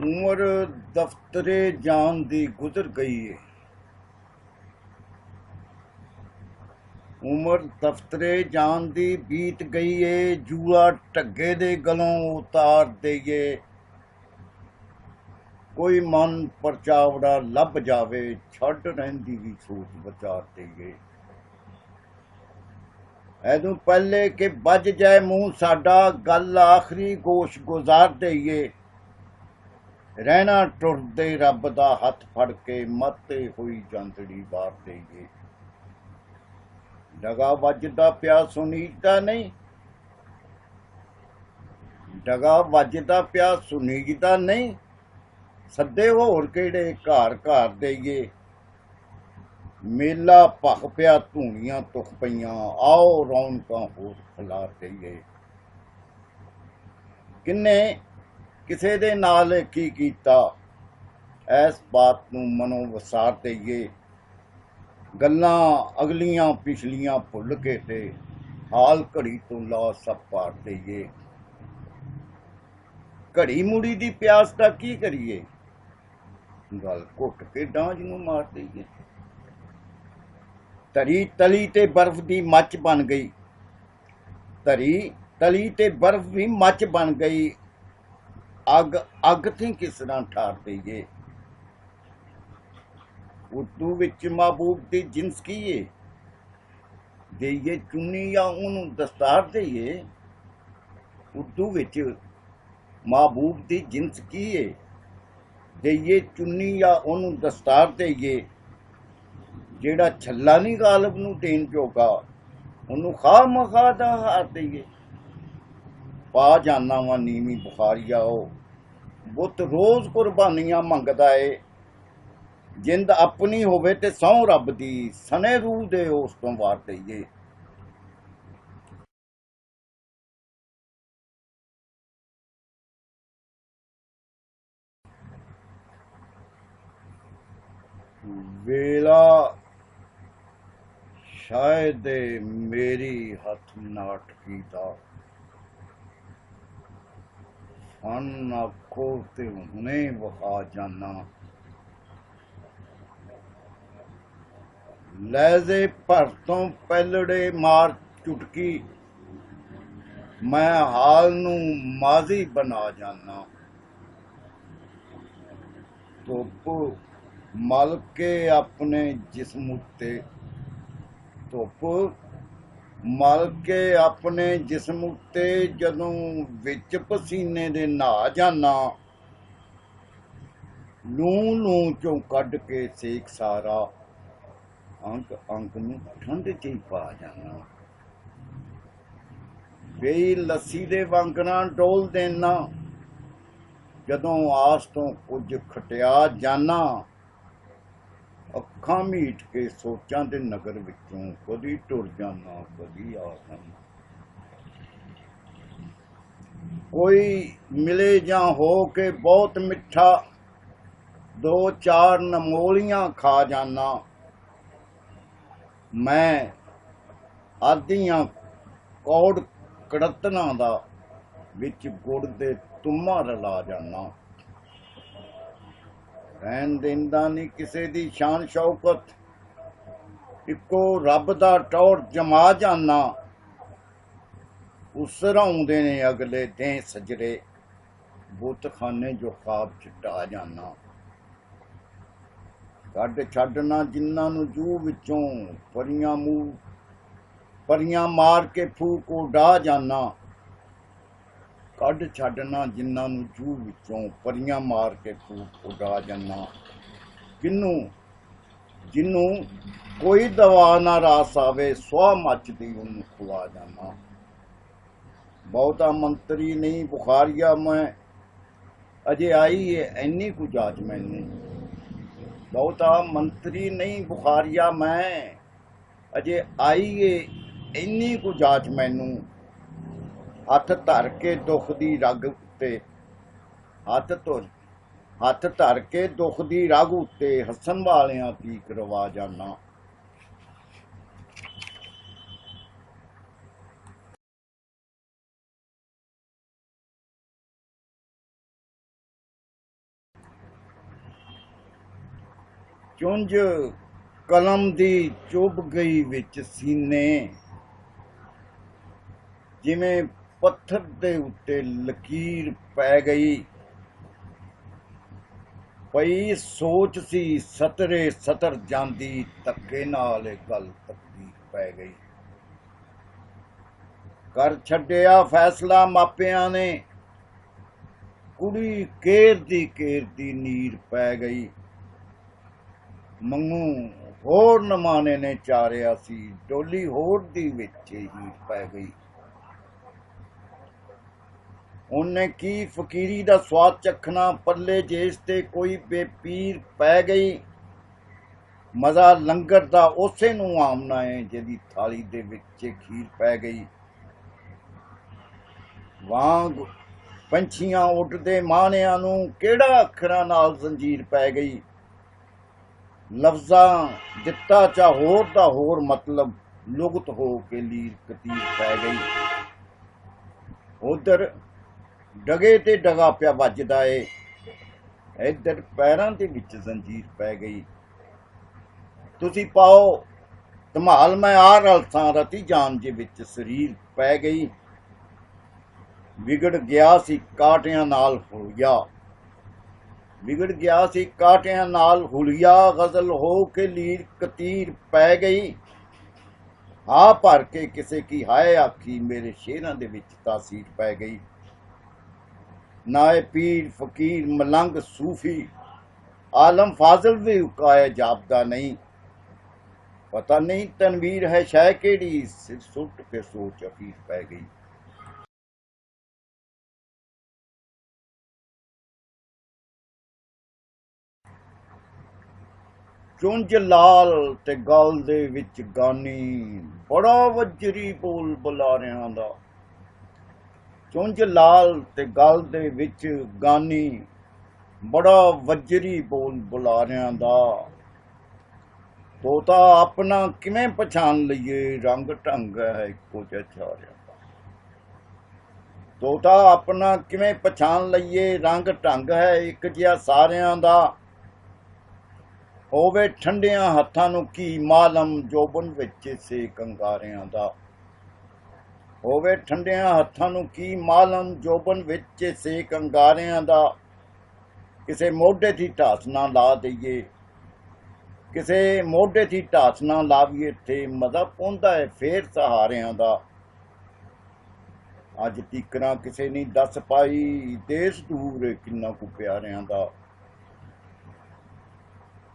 उम्र दफ्तरे जान दी गुजर गई है। उम्र दफ्तरे जान दी बीत गई है। जूआ ढगे दे गलों उतार देइए। कोई मन परचावड़ा लभ जावे, छड़ रहिंदी भी सोच बचार देइए। ऐदों पहले कि बज जाए मूंह साडा, गल आखरी गोश गुजार देइए। रहना टुरदे रब दा हथ फड़ के, मते हुई ਜਾਂਦੜੀ ਵਾਰ ਦੇਈਏ। ਡਗਾ ਵੱਜਦਾ ਪਿਆ ਸੁਨੀਜਦਾ ਨਹੀਂ, ਡਗਾ ਵੱਜਦਾ ਪਿਆ ਸੁਨੀਜਦਾ ਨਹੀਂ। ਸੱਦੇ ਹੋਰ ਕਿਹੜੇ ਘਰ ਘਰ ਦੇਈਏ। ਮੇਲਾ ਭਖ ਪਿਆ ਧੂਣੀਆਂ ਤੁਖ ਪਈਆਂ, ਆਓ ਰੌਣਕਾਂ ਹੋਰ ਖਿਲਾਰ ਦੇਈਏ। ਕਿੰਨੇ ਕਿਸੇ ਦੇ ਨਾਲ ਕੀ ਕੀਤਾ, ਇਸ ਬਾਤ ਨੂੰ ਮਨੋਂ ਵਸਾਰ ਦੇਈਏ। ਗੱਲਾਂ ਅਗਲੀਆਂ ਪਿਛਲੀਆਂ ਭੁੱਲ ਕੇ ਤੇ ਹਾਲ ਘੜੀ ਤੋਂ ਲਾ ਸਭ ਪਾਰ ਦੇਈਏ। ਘੜੀ ਮੁੜੀ ਦੀ ਪਿਆਸ ਦਾ ਕੀ ਕਰੀਏ, ਗਲ ਘੁੱਟ ਕੇ ਡਾਂਝ ਨੂੰ ਮਾਰ ਦੇਈਏ। ਧਰੀ ਤਲੀ ਤੇ ਬਰਫ਼ ਦੀ ਮੱਚ ਬਣ ਗਈ, ਧਰੀ ਤਲੀ ਤੇ ਬਰਫ਼ ਵੀ ਮੱਚ ਬਣ ਗਈ। ਅੱਗ ਅੱਗ ਤੇ ਕਿਸ ਤਰ੍ਹਾਂ ਠਾਰ ਦੇਈਏ। ਉਰਦੂ ਵਿੱਚ ਮਹਿਬੂਬ ਦੀ ਜਿਨਸ ਕੀ ਏ, ਦੇਈਏ ਚੁੰਨੀ ਜਾਂ ਉਹਨੂੰ ਦਸਤਾਰ ਦੇਈਏ। ਉਰਦੂ ਵਿੱਚ ਮਹਿਬੂਬ ਦੀ ਜਿਨਸ ਕੀ ਏ, ਦੇਈਏ ਚੁੰਨੀ ਜਾਂ ਉਹਨੂੰ ਦਸਤਾਰ ਦੇਈਏ। ਜਿਹੜਾ ਛੱਲਾ ਨਹੀਂ ਗਾਲਬ ਨੂੰ ਦੇਣ ਜੋਗਾ, ਉਹਨੂੰ ਖਾਹ ਮਖਾਹ ਦਾ ਹਾਰ ਦੇਈਏ। ਪਾ ਜਾਨਾ ਵਾਂ ਨੀਵੀਂ ਬੁਖਾਰੀਆ, ਉਹ ਬੁੱਤ ਰੋਜ਼ ਕੁਰਬਾਨੀਆਂ ਮੰਗਦਾ ਏ। ਜਿੰਦ ਆਪਣੀ ਹੋਵੇ ਤੇ ਸਹੁੰ ਰੱਬ ਦੀ, ਸਣੇ ਰੂਹ ਦੇ ਉਸ ਤੋਂ ਵਾਰ ਦੇਈਏ। ਵੇਲਾ ਸ਼ਾਇਦ ਮੇਰੀ ਹੱਥ ਨਾਟਕੀ ਦਾ, ਫਨ ਆਖੋ ਤੇ ਹੁਣੇ ਵਹਾ ਜਾਨਾ। ਲਹਿਜ਼ੇ ਭਰ ਤੋਂ ਪਹਿਲੜੇ ਮਾਰ ਚੁਟਕੀ, ਮੈਂ ਹਾਲ ਨੂੰ ਮਾਜ਼ੀ ਬਣਾ ਜਾਨਾ। ਧੁੱਪ ਮਲ ਕੇ ਆਪਣੇ ਜਿਸਮ ਉੱਤੇ, ਧੁੱਪ ਮਲ ਕੇ ਆਪਣੇ ਜਿਸਮ ਉੱਤੇ, ਜਦੋਂ ਵਿੱਚ ਪਸੀਨੇ ਦੇ ਨਹਾ ਜਾਨਾ। ਲੂੰ ਲੂੰ ਚੋਂ ਕੱਢ ਕੇ ਸੇਕ ਸਾਰਾ, ਅੰਕ ਅੰਕ ਨੂੰ ਠੰਡ ਚ ਹੀ ਪਾ ਜਾਨਾ। ਵੇਈ ਲੱਸੀ ਦੇ ਵਾਂਗਣਾ ਡੋਲ ਦੇਨਾ, ਜਦੋਂ ਆਸ ਤੋਂ ਕੁਝ ਖਟਿਆ ਜਾਨਾ। ਅੱਖਾਂ ਮੀਟ ਕੇ ਸੋਚਾਂ ਦੇ ਨਗਰ ਵਿੱਚੋਂ ਕਦੀ ਟੁਰ ਜਾਨਾ, ਕਦੀ ਆ ਜਾਨਾ। ਕੋਈ ਮਿਲੇ ਜਾਂ ਹੋ ਕੇ ਬਹੁਤ ਮਿੱਠਾ, ਦੋ ਚਾਰ ਨਮੋਲੀਆਂ ਖਾ ਜਾਨਾ। ਮੈਂ ਆਦੀਆਂ ਕੌੜ ਕੜਤਨਾਂ ਦਾ ਵਿੱਚ ਗੁੜ ਦੇ ਤੁੰਮਾ ਰਲਾ ਜਾਨਾ। ਰਹਿਣ ਦਿੰਦਾ ਨਹੀਂ ਕਿਸੇ ਦੀ ਸ਼ਾਨ ਸ਼ੌਕਤ, ਇੱਕੋ ਰੱਬ ਦਾ ਟੌਰ ਜਮਾ ਜਾਨਾ। ਉਸਰਾਉਂਦੇ ਨੇ ਅਗਲੇ ਦੇ ਸਜਰੇ, ਬੁੱਤਖਾਨੇ ਜੋ ਖਾਬ ਚ ਢਾ ਜਾਨਾ। ਕੱਢ ਛੱਡਣਾ ਜਿਨ੍ਹਾਂ ਨੂੰ ਜੂਹ ਵਿੱਚੋਂ, ਪਰੀਆਂ ਮਾਰ ਕੇ ਫੂਕ ਉਡਾ ਜਾਨਾ। ਕੱਢ ਛੱਡਣਾ ਜਿਨ੍ਹਾਂ ਨੂੰ ਜੂਹ ਵਿੱਚੋਂ, ਪਰੀਆਂ ਮਾਰ ਕੇ ਫੂਕ ਉਡਾ ਜਾਨਾ। ਜਿਹਨੂੰ ਕੋਈ ਦਵਾ ਨਾ ਰਾਸ ਆਵੇ, ਸੁਆਹ ਮੱਚਦੀ ਉਹਨੂੰ ਖਵਾ ਜਾਨਾ। ਬਹੁਤਾ ਮੰਤਰੀ ਨਹੀਂ ਬੁਖਾਰੀਆ ਮੈਂ, ਅਜੇ ਆਈ ਏ ਇੰਨੀ ਕੁ ਜਾਚ ਮੈਨੂੰ। ਬਹੁਤਾ ਮੰਤਰੀ ਨਹੀਂ ਬੁਖਾਰੀਆ ਮੈਂ, ਅਜੇ ਆਈ ਏ ਇੰਨੀ ਕੁ ਜਾਚ ਮੈਨੂੰ। ਹੱਥ ਧਰ ਕੇ ਦੁੱਖ ਦੀ ਰਗ ਉੱਤੇ, ਹੱਥ ਧਰ ਕੇ ਦੁੱਖ ਦੀ ਰਗ ਉੱਤੇ, ਹੱਸਣ ਵਾਲਿਆਂ ਦੀ ਕਰਵਾ ਜਾਨਾ। ਚੁੰਝ ਕਲਮ ਦੀ ਚੁੱਭ ਗਈ ਵਿੱਚ ਸੀਨੇ, ਜਿਵੇਂ ਪੱਥਰ ਦੇ ਉੱਤੇ ਲਕੀਰ ਪੈ ਗਈ। ਪਈ ਸੋਚ ਸੀ ਸਤਰੇ ਸਤਰ ਜਾਂਦੀ, ਧੱਕੇ ਨਾਲ ਇਹ ਗੱਲ ਤਕਦੀਰ ਪੈ ਗਈ। ਕਰ ਛੱਡਿਆ ਫੈਸਲਾ ਮਾਪਿਆਂ ਨੇ, ਕੁੜੀ ਕੇਰਦੀ ਨੀਰ ਪੈ ਗਈ। ਮੰਗੂ ਹੋਰ ਨਮਾਣੇ ਨੇ ਚਾਰਿਆ ਸੀ, ਡੋਲੀ ਹੋਰ ਦੀ ਵਿੱਚ ਹੀਰ ਪੈ ਗਈ। ਉਹਨੇ ਕੀ ਫਕੀਰੀ ਦਾ ਸਵਾਦ ਚੱਖਣਾ, ਪੱਲੇ ਜੇਸ ਤੇ ਕੋਈ ਬੇਪੀਰ ਪੈ ਗਈ। ਮਜ਼ਾ ਲੰਗਰ ਦਾ ਉਸੇ ਨੂੰ ਆਮਨਾ ਏ, ਜਿਹਦੀ ਥਾਲੀ ਦੇ ਵਿੱਚ ਖੀਰ ਪੈ ਗਈ। ਵਾਂਗ ਪੰਛੀਆਂ ਉੱਡਦੇ ਮਾਣਿਆਂ ਨੂੰ, ਕਿਹੜਾ ਅੱਖਰਾਂ ਨਾਲ ਜ਼ੰਜੀਰ ਪੈ ਗਈ। ਲਫ਼ਜ਼ਾਂ ਦਿੱਤਾ ਚਾ ਹੋਰ ਦਾ ਹੋਰ ਮਤਲਬ, ਲੁਗਤ ਹੋ ਕੇ ਲੀਰ ਕਤੀਰ ਪੈ ਗਈ। ਉਧਰ ਡਗੇ ਤੇ ਡਗਾ ਪਿਆ ਵੱਜਦਾ ਏ, ਇੱਧਰ ਪੈਰਾਂ ਦੇ ਵਿੱਚ ਜ਼ੰਜੀਰ ਪੈ ਗਈ। ਤੁਸੀਂ ਪਾਓ ਧਮਾਲ ਮੈਂ ਆ ਰਲਸਾਂ, ਰਤੀ ਜਾਨ ਜੇ ਵਿੱਚ ਸਰੀਰ ਪੈ ਗਈ। ਵਿਗੜ ਗਿਆ ਸੀ ਕਾਟਿਆਂ ਨਾਲ ਹੁਲੀਆ, ਵਿਗੜ ਗਿਆ ਸੀ ਕਾਟਿਆਂ ਨਾਲ ਹੁਲੀਆ, ਗਜ਼ਲ ਹੋ ਕੇ ਲੀਰ ਕਤੀਰ ਪੈ ਗਈ। ਆ ਭਰ ਕੇ ਕਿਸੇ ਕੀ ਹਾਏ ਆਖੀ, ਮੇਰੇ ਸ਼ੇਰਾਂ ਦੇ ਵਿੱਚ ਤਾਸੀਰ ਪੈ ਗਈ। ਨਾਏ ਪੀਰ ਫਕੀਰ ਮਲੰਗ ਸੂਫੀ, ਆਲਮ ਫਾਜ਼ਲ ਵੀ ਉਕਾਇਆ ਜਾਪਦਾ ਨਹੀਂ। ਪਤਾ ਨਹੀਂ ਤਨਵੀਰ ਹੈ ਸ਼ੈ ਕਿਹੜੀ, ਸਿਰ ਸੁੱਟ ਕੇ ਸੋਚ ਅਫੀਰ ਪੈ ਗਈ। ਚੁੰਝ ਲਾਲ ਤੇ ਗਲ ਦੇ ਵਿੱਚ ਗਾਨੀ, ਬੜਾ ਵਜਰੀ ਬੋਲ ਬੁਲਾਰਿਆਂ ਦਾ। ਚੁੰਝ ਲਾਲ ਤੇ ਗਲ ਦੇ ਵਿੱਚ ਗਾਨੀ, ਬੜਾ ਵਜਰੀ ਬੋਲ ਬੁਲਾਰਿਆਂ ਦਾ। ਤੋਤਾ ਆਪਣਾ ਕਿਵੇਂ ਪਛਾਣ ਲਈਏ, ਰੰਗ ਢੰਗ ਹੈ ਇੱਕੋ ਜਿਹਾ ਸਾਰਿਆਂ ਦਾ। ਤੋਤਾ ਆਪਣਾ ਕਿਵੇਂ ਪਛਾਣ ਲਈਏ, ਰੰਗ ਢੰਗ ਹੈ ਇੱਕ ਜਿਹਾ ਸਾਰਿਆਂ ਦਾ। ਹੋਵੇ ਠੰਡਿਆਂ ਹੱਥਾਂ ਨੂੰ ਕੀ ਮਾਲਮ, ਜੋਬਨ ਵਿੱਚ ਸੇਕ ਅੰਗਾਰਿਆਂ ਦਾ। ਹੋਵੇ ਠੰਡਿਆਂ ਹੱਥਾਂ ਨੂੰ ਕੀ ਮਾਲਮ, ਜੋਬਨ ਵਿੱਚ ਸੇਕ ਅੰਗਾਰਿਆਂ ਦਾ। ਕਿਸੇ ਮੋਢੇ ਦੀ ਢਾਸ ਨਾ ਲਾ ਦਈਏ, ਕਿਸੇ ਮੋਢੇ ਦੀ ਢਾਸ ਨਾ ਲਾਵੀਏ, ਤੇ ਮਜ਼ਾ ਪਾਉਂਦਾ ਹੈ ਫੇਰ ਸਹਾਰਿਆਂ ਦਾ। ਅੱਜ ਤੀਕਰਾਂ ਕਿਸੇ ਨਹੀਂ ਦੱਸ ਪਾਈ, ਦੇਸ ਦੂਰ ਕਿੰਨਾ ਕੁ ਪਿਆਰਿਆਂ ਦਾ।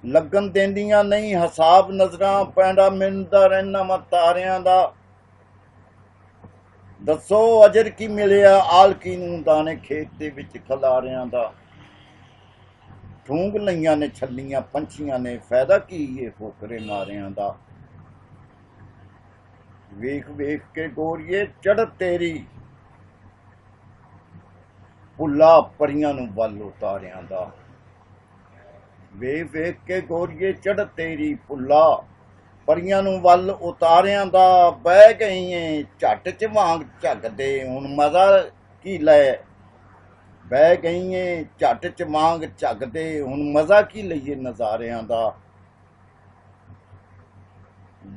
ਲੱਗਣ ਦਿੰਦੀਆਂ ਨਹੀਂ ਹਿਸਾਬ ਨਜ਼ਰਾਂ, ਪੈਂਦਾ ਮਿਲਦਾ ਰਹਿਣਾ ਮੈਂ ਤਾਰਿਆਂ ਦਾ। ਦੱਸੋ ਅਜਰ ਕੀ ਮਿਲਿਆ ਆਲਕੀ ਨੂੰ, ਦਾਣੇ ਖੇਤ ਦੇ ਵਿੱਚ ਖਲਾਰਿਆਂ ਦਾ। ਠੂੰਗ ਲਈਆਂ ਨੇ ਛੱਲੀਆਂ ਪੰਛੀਆਂ ਨੇ, ਫਾਇਦਾ ਕੀ ਇਹ ਫੋਕਰੇ ਮਾਰਿਆਂ ਦਾ। ਵੇਖ ਵੇਖ ਕੇ ਗੋਰੀਏ ਚੜ੍ਹ ਤੇਰੀ, ਭੁੱਲਾ ਪਰੀਆਂ ਨੂੰ ਵੱਲ ਉਤਾਰਿਆਂ ਦਾ। ਵੇਖ ਵੇਖ ਕੇ ਗੋਰੀਏ ਚੜ੍ਹ ਤੇਰੀ, ਭੁੱਲਾ ਪਰੀਆਂ ਨੂੰ ਵੱਲ ਉਤਾਰਿਆਂ ਦਾ। ਬਹਿ ਗਈ ਏ ਝੱਟ ਚ ਵਾਂਗ ਝੱਗਦੇ, ਹੁਣ ਮਜ਼ਾ ਕੀ ਲੈ। ਬਹਿ ਗਈ ਏ ਝੱਟ ਚ ਵਾਂਗ ਝੱਗਦੇ, ਹੁਣ ਮਜ਼ਾ ਕੀ ਲਈਏ ਨਜ਼ਾਰਿਆਂ ਦਾ।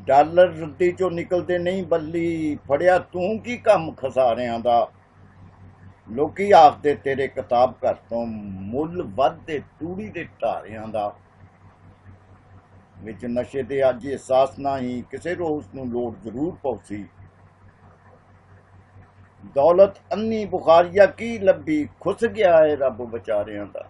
ਡਾਲਰ ਰੱਦੀ ਚੋਂ ਨਿਕਲਦੇ ਨਹੀਂ ਬੱਲੀ, ਫੜਿਆ ਤੂੰ ਕੀ ਕੰਮ ਖਸਾਰਿਆਂ ਦਾ। ਲੋਕੀ ਆਖਦੇ ਤੇਰੇ ਕਿਤਾਬ ਘਰ ਤੋਂ, ਮੁੱਲ ਵੱਧਦੇ ਤੂੜੀ ਦੇ ਢਾਰਿਆਂ ਦਾ। ਵਿੱਚ ਨਸ਼ੇ ਦੇ ਅੱਜ ਅਹਿਸਾਸ ਨਹੀਂ, ਕਿਸੇ ਰੋਜ਼ ਨੂੰ ਲੋੜ ਜ਼ਰੂਰ ਪਹੁੰਚੀ। ਦੌਲਤ ਅੰਨੀ ਬੁਖਾਰੀਆ ਕੀ ਲੱਭੀ, ਖੁੱਸ ਗਿਆ ਏ ਰੱਬ ਵਿਚਾਰਿਆਂ ਦਾ।